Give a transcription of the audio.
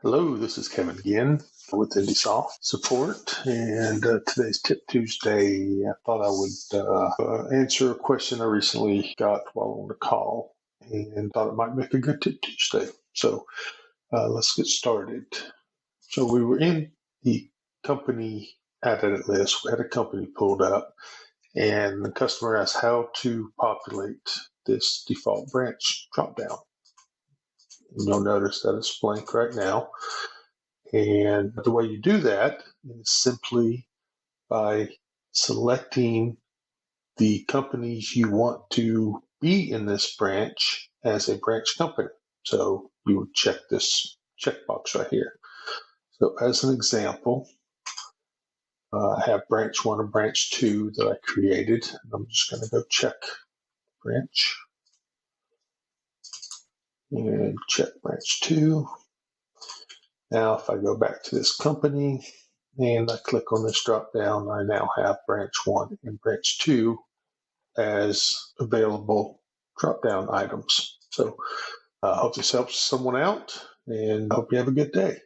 Hello, this is Kevin again with IndySoft support, and today's Tip Tuesday. I thought I would answer a question I recently got while on the call, and thought it might make a good Tip Tuesday. So let's get started. So we were in the company edit list. We had a company pulled up, and the customer asked how to populate this default branch dropdown. You'll notice that it's blank right now. And the way you do that is simply by selecting the companies you want to be in this branch as a branch company. So you would check this checkbox right here. So as an example, I have branch 1 and branch 2 that I created. I'm just going to go check branch and check branch 2. Now, if I go back to this company and I click on this drop down, I now have branch 1 and branch 2 as available drop down items. So I hope this helps someone out, and I hope you have a good day.